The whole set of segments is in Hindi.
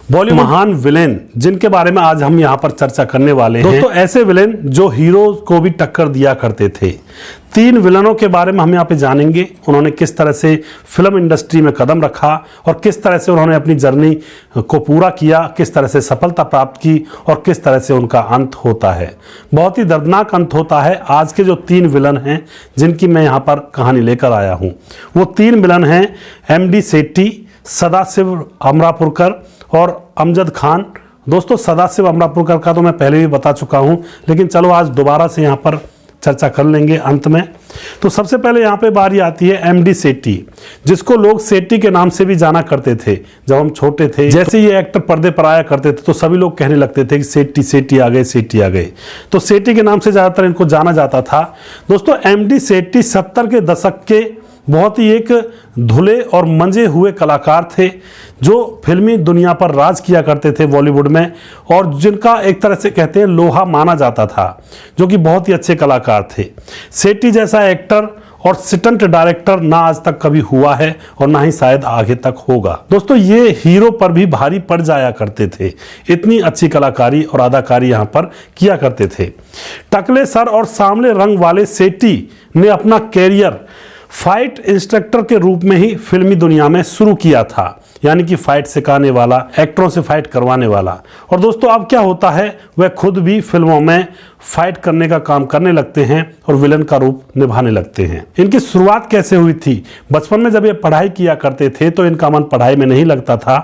बॉलीवुड महान विलेन जिनके बारे में आज हम यहाँ पर चर्चा करने वाले हैं। दोस्तों ऐसे विलेन जो हीरो को भी टक्कर दिया करते थे। 3 विलनों के बारे में हम यहाँ पे जानेंगे, उन्होंने किस तरह से फिल्म इंडस्ट्री में कदम रखा और किस तरह से उन्होंने अपनी जर्नी को पूरा किया, किस तरह से सफलता प्राप्त की और किस तरह से उनका अंत होता है। बहुत ही दर्दनाक अंत होता है। आज के जो 3 विलन हैं जिनकी मैं यहाँ पर कहानी लेकर आया हूँ, वो 3 विलन हैं MD सेठी, सदाशिव अमरापुरकर और अमजद खान। दोस्तों सदाशिव अमरापुरकर का तो मैं पहले भी बता चुका हूं, लेकिन चलो आज दोबारा से यहां पर चर्चा कर लेंगे अंत में। तो सबसे पहले यहां पे बारी आती है MD सेठी, जिसको लोग सेठी के नाम से भी जाना करते थे। जब हम छोटे थे, जैसे ये एक्टर पर्दे पर आया करते थे तो सभी लोग कहने लगते थे कि सेठी सेठी आ गए, सेठी आ गए। तो सेठी के नाम से ज्यादातर इनको जाना जाता था। दोस्तों MD सेठी 70 के दशक के बहुत ही एक धुले और मंजे हुए कलाकार थे, जो फिल्मी दुनिया पर राज किया करते थे बॉलीवुड में, और जिनका एक तरह से कहते हैं लोहा माना जाता था, जो कि बहुत ही अच्छे कलाकार थे। सेठी जैसा एक्टर और स्टंट डायरेक्टर ना आज तक कभी हुआ है और ना ही शायद आगे तक होगा। दोस्तों ये हीरो पर भी भारी पड़ जाया करते थे, इतनी अच्छी कलाकारी और अदाकारी यहाँ पर किया करते थे। टकले सर और सांवले रंग वाले सेठी ने अपना कैरियर फाइट इंस्ट्रक्टर के रूप में ही फिल्मी दुनिया में शुरू किया था, यानी कि फाइट सिखाने वाला, एक्टरों से फाइट करवाने वाला। और दोस्तों अब क्या होता है, वह खुद भी फिल्मों में फाइट करने का काम करने लगते हैं और विलन का रूप निभाने लगते हैं। इनकी शुरुआत कैसे हुई थी? बचपन में जब ये पढ़ाई किया करते थे तो इनका मन पढ़ाई में नहीं लगता था।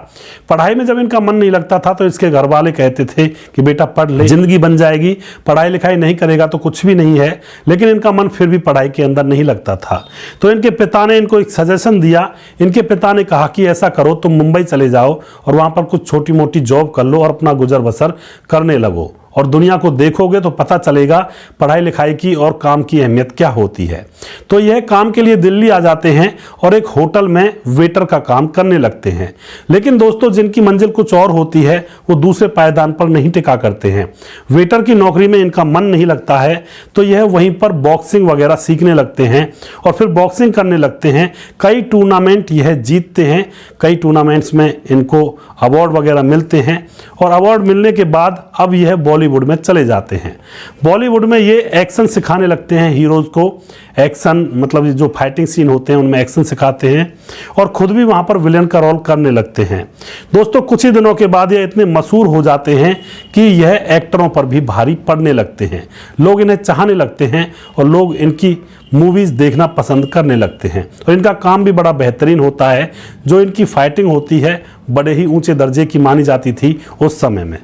पढ़ाई में जब इनका मन नहीं लगता था तो इसके घर वाले कहते थे कि बेटा पढ़ ले, जिंदगी बन जाएगी, पढ़ाई लिखाई नहीं करेगा तो कुछ भी नहीं है। लेकिन इनका मन फिर भी पढ़ाई के अंदर नहीं लगता था। तो इनके पिता ने इनको एक सजेशन दिया। इनके पिता ने कहा कि ऐसा करो, तुम मुंबई चले जाओ और वहां पर कुछ छोटी मोटी जॉब कर लो और अपना गुजर बसर करने लगो, और दुनिया को देखोगे तो पता चलेगा पढ़ाई लिखाई की और काम की अहमियत क्या होती है। तो यह काम के लिए दिल्ली आ जाते हैं और एक होटल में वेटर का काम करने लगते हैं। लेकिन दोस्तों जिनकी मंजिल कुछ और होती है वो दूसरे पायदान पर नहीं टिका करते हैं। वेटर की नौकरी में इनका मन नहीं लगता है, तो यह वहीं पर बॉक्सिंग वगैरह सीखने लगते हैं और फिर बॉक्सिंग करने लगते हैं। कई टूर्नामेंट यह जीतते हैं, कई टूर्नामेंट्स में इनको अवार्ड वगैरह मिलते हैं, और अवार्ड मिलने के बाद अब यह बॉलीवुड में चले जाते हैं। बॉलीवुड में ये एक्शन सिखाने लगते हैं हीरोज को। एक्शन मतलब जो फाइटिंग सीन होते हैं उनमें एक्शन सिखाते हैं और खुद भी वहां पर विलेन का रोल करने लगते हैं। दोस्तों कुछ ही दिनों के बाद ये इतने मशहूर हो जाते हैं कि यह एक्टरों पर भी भारी पड़ने लगते हैं। लोग इन्हें चाहने लगते हैं और लोग इनकी मूवीज देखना पसंद करने लगते हैं। और इनका काम भी बड़ा बेहतरीन होता है। जो इनकी फाइटिंग होती है बड़े ही ऊंचे दर्जे की मानी जाती थी उस समय में।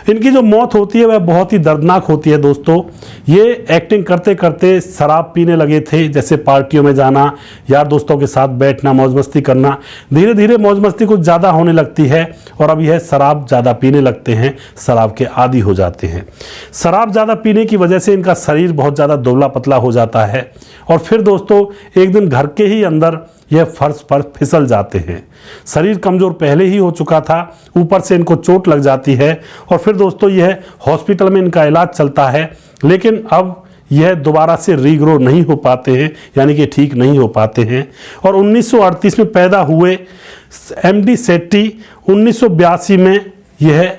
इनकी जो मौत होती है वह बहुत ही दर्दनाक होती है। दोस्तों ये एक्टिंग करते करते शराब पीने लगे थे, जैसे पार्टियों में जाना, यार दोस्तों के साथ बैठना, मौज मस्ती करना। धीरे धीरे मौज मस्ती कुछ ज़्यादा होने लगती है और अब यह शराब ज़्यादा पीने लगते हैं, शराब के आदी हो जाते हैं। शराब ज़्यादा पीने की वजह से इनका शरीर बहुत ज़्यादा दुबला पतला हो जाता है और फिर दोस्तों एक दिन घर के ही अंदर यह फर्श पर फिसल जाते हैं। शरीर कमजोर पहले ही हो चुका था, ऊपर से इनको चोट लग जाती है और फिर दोस्तों यह हॉस्पिटल में इनका इलाज चलता है। लेकिन अब यह दोबारा से रीग्रो नहीं हो पाते हैं, यानी कि ठीक नहीं हो पाते हैं। और 1938 में पैदा हुए MD सेठी 1982 में यह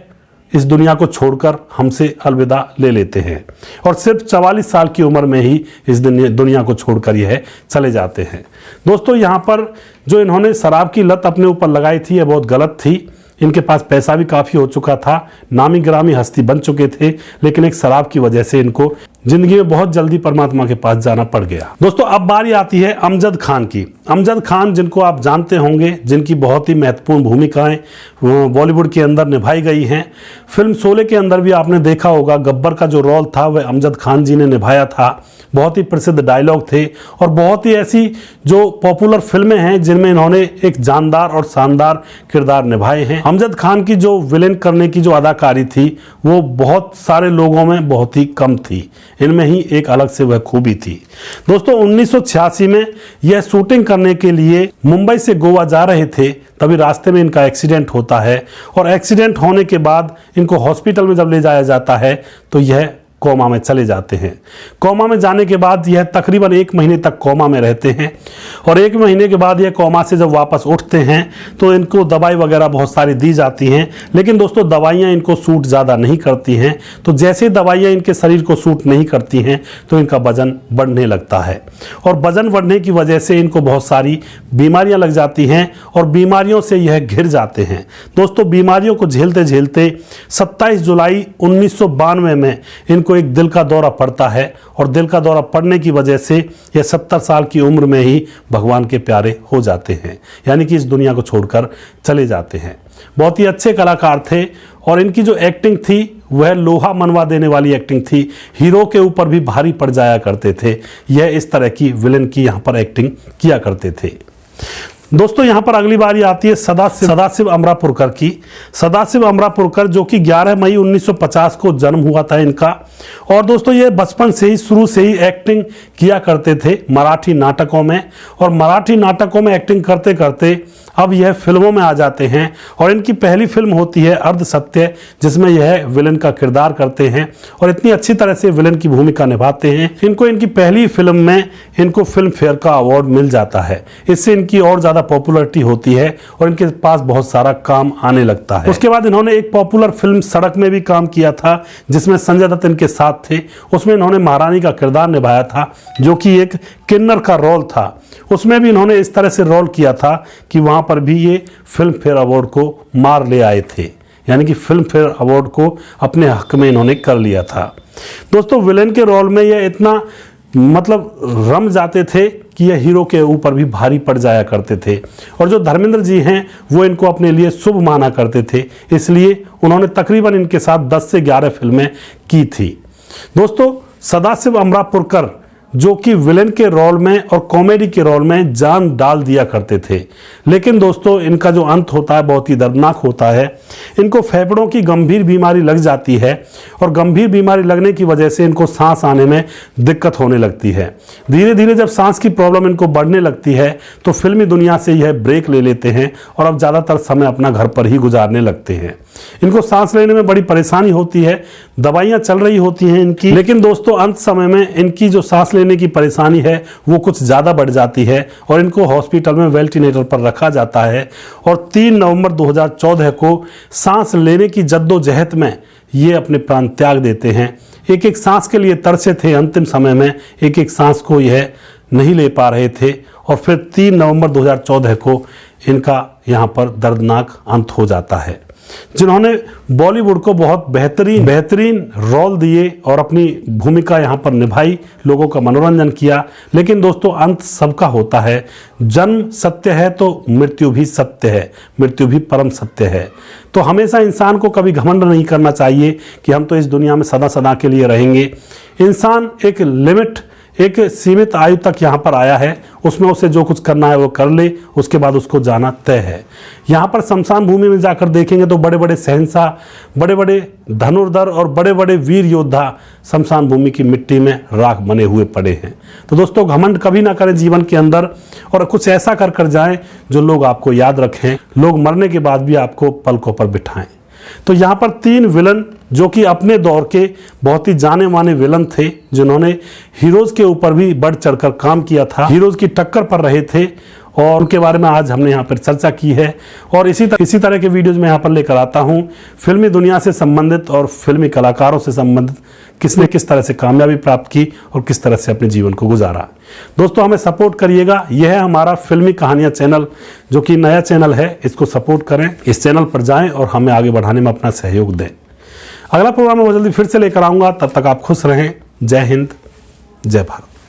इस दुनिया को छोड़कर हमसे अलविदा ले लेते हैं और सिर्फ 44 साल की उम्र में ही इस दुनिया को छोड़कर यह चले जाते हैं। दोस्तों यहाँ पर जो इन्होंने शराब की लत अपने ऊपर लगाई थी यह बहुत गलत थी। इनके पास पैसा भी काफ़ी हो चुका था, नामी गिरामी हस्ती बन चुके थे, लेकिन एक शराब की वजह से इनको जिंदगी में बहुत जल्दी परमात्मा के पास जाना पड़ गया। दोस्तों अब बारी आती है अमजद खान की। अमजद खान जिनको आप जानते होंगे, जिनकी बहुत ही महत्वपूर्ण भूमिकाएं बॉलीवुड के अंदर निभाई गई हैं। फिल्म शोले के अंदर भी आपने देखा होगा, गब्बर का जो रोल था वह अमजद खान जी ने निभाया था। बहुत ही प्रसिद्ध डायलॉग थे और बहुत ही ऐसी जो पॉपुलर फिल्में हैं जिनमें इन्होंने एक जानदार और शानदार किरदार निभाए हैं। अमजद खान की जो विलेन करने की जो अदाकारी थी वो बहुत सारे लोगों में बहुत ही कम थी, इनमें ही एक अलग से वह खूबी थी। दोस्तों 1986 में यह शूटिंग करने के लिए मुंबई से गोवा जा रहे थे, तभी रास्ते में इनका एक्सीडेंट होता है और एक्सीडेंट होने के बाद इनको हॉस्पिटल में जब ले जाया जाता है तो यह कोमा में चले जाते हैं। कोमा में जाने के बाद यह तकरीबन 1 महीने तक कोमा में रहते हैं और 1 महीने के बाद यह कोमा से जब वापस उठते हैं तो इनको दवाई वगैरह बहुत सारी दी जाती हैं, लेकिन दोस्तों दवाइयाँ इनको सूट ज़्यादा नहीं करती हैं। तो जैसे दवाइयाँ इनके शरीर को सूट नहीं करती हैं तो इनका वजन बढ़ने लगता है और वजन बढ़ने की वजह से इनको बहुत सारी बीमारियाँ लग जाती हैं और बीमारियों से यह घिर जाते हैं। दोस्तों बीमारियों को झेलते झेलते 27 जुलाई 1992 में इनको एक दिल का दौरा पड़ता है और दिल का दौरा पड़ने की वजह से यह 70 साल की उम्र में ही भगवान के प्यारे हो जाते हैं, यानी कि इस दुनिया को छोड़कर चले जाते हैं। बहुत ही अच्छे कलाकार थे और इनकी जो एक्टिंग थी वह लोहा मनवा देने वाली एक्टिंग थी। हीरो के ऊपर भी भारी पड़ जाया करते थे। यह इस तरह की विलेन की यहाँ पर एक्टिंग किया करते थे। दोस्तों यहाँ पर अगली बारी आती है सदाशिव अमरापुरकर की। सदाशिव अमरापुरकर जो कि 11 मई 1950 को जन्म हुआ था इनका, और दोस्तों ये बचपन से ही शुरू से ही एक्टिंग किया करते थे मराठी नाटकों में, और मराठी नाटकों में एक्टिंग करते करते अब यह फिल्मों में आ जाते हैं और इनकी पहली फिल्म होती है अर्ध सत्य, जिसमें यह विलेन का किरदार करते हैं और इतनी अच्छी तरह से विलेन की भूमिका निभाते हैं। इनको इनकी पहली फिल्म में इनको फिल्म फेयर का अवार्ड मिल जाता है। इससे इनकी और ज़्यादा पॉपुलरिटी होती है और इनके पास बहुत सारा काम आने लगता है। उसके बाद इन्होंने एक पॉपुलर फिल्म सड़क में भी काम किया था, जिसमें संजय दत्त इनके साथ थे। उसमें इन्होंने महारानी का किरदार निभाया था, जो कि एक किन्नर का रोल था। उसमें भी इन्होंने इस तरह से रोल किया था कि वहाँ पर भी ये फिल्म फेयर अवार्ड को मार ले आए थे, यानी कि फिल्म फेयर अवार्ड को अपने हक में इन्होंने कर लिया था। दोस्तों विलेन के रोल में ये इतना रम जाते थे कि यह हीरो के ऊपर भी भारी पड़ जाया करते थे, और जो धर्मेंद्र जी हैं वो इनको अपने लिए शुभ माना करते थे, इसलिए उन्होंने तकरीबन इनके साथ 10 से 11 फिल्में की थी। दोस्तों सदाशिव अमरापुरकर जो कि विलेन के रोल में और कॉमेडी के रोल में जान डाल दिया करते थे, लेकिन दोस्तों इनका जो अंत होता है बहुत ही दर्दनाक होता है। इनको फेफड़ों की गंभीर बीमारी लग जाती है और गंभीर बीमारी लगने की वजह से इनको सांस आने में दिक्कत होने लगती है। धीरे धीरे जब सांस की प्रॉब्लम इनको बढ़ने लगती है तो फिल्मी दुनिया से यह ब्रेक ले लेते हैं और अब ज़्यादातर समय अपना घर पर ही गुजारने लगते हैं। इनको सांस लेने में बड़ी परेशानी होती है, दवाइयाँ चल रही होती हैं इनकी, लेकिन दोस्तों अंत समय में इनकी जो सांस लेने की परेशानी है वो कुछ ज़्यादा बढ़ जाती है और इनको हॉस्पिटल में वेंटिलेटर पर रखा जाता है। और 3 नवंबर 2014 को सांस लेने की जद्दोजहद में ये अपने प्राण त्याग देते हैं। एक एक सांस के लिए तरसे थे, अंतिम समय में एक एक सांस को यह नहीं ले पा रहे थे और फिर 3 नवंबर 2014 को इनका यहाँ पर दर्दनाक अंत हो जाता है। जिन्होंने बॉलीवुड को बहुत बेहतरीन रोल दिए और अपनी भूमिका यहाँ पर निभाई, लोगों का मनोरंजन किया, लेकिन दोस्तों अंत सबका होता है। जन्म सत्य है तो मृत्यु भी सत्य है, मृत्यु भी परम सत्य है। तो हमेशा इंसान को कभी घमंड नहीं करना चाहिए कि हम तो इस दुनिया में सदा सदा के लिए रहेंगे। इंसान एक लिमिट, एक सीमित आयु तक यहाँ पर आया है, उसमें उसे जो कुछ करना है वो कर ले, उसके बाद उसको जाना तय है। यहाँ पर शमशान भूमि में जाकर देखेंगे तो बड़े बड़े शहंशाह, बड़े बड़े धनुर्धर और बड़े बड़े वीर योद्धा शमशान भूमि की मिट्टी में राख बने हुए पड़े हैं। तो दोस्तों घमंड कभी ना करें जीवन के अंदर और कुछ ऐसा कर जाएं जो लोग आपको याद रखें, लोग मरने के बाद भी आपको पलकों पर बिठाएं। तो यहाँ पर 3 विलन जो कि अपने दौर के बहुत ही जाने माने विलन थे, जिन्होंने हीरोज के ऊपर भी बढ़ चढ़कर काम किया था, हीरोज की टक्कर पर रहे थे, और उनके बारे में आज हमने यहाँ पर चर्चा की है। और इसी तरह के वीडियोज में यहाँ पर लेकर आता हूँ फिल्मी दुनिया से संबंधित और फिल्मी कलाकारों से संबंधित, किसने किस तरह से कामयाबी प्राप्त की और किस तरह से अपने जीवन को गुजारा। दोस्तों हमें सपोर्ट करिएगा, यह है हमारा फिल्मी कहानियाँ चैनल, जो कि नया चैनल है, इसको सपोर्ट करें, इस चैनल पर जाएं और हमें आगे बढ़ाने में अपना सहयोग दें। अगला प्रोग्राम मैं जल्दी फिर से लेकर आऊँगा, तब तक आप खुश रहें। जय हिंद, जय भारत।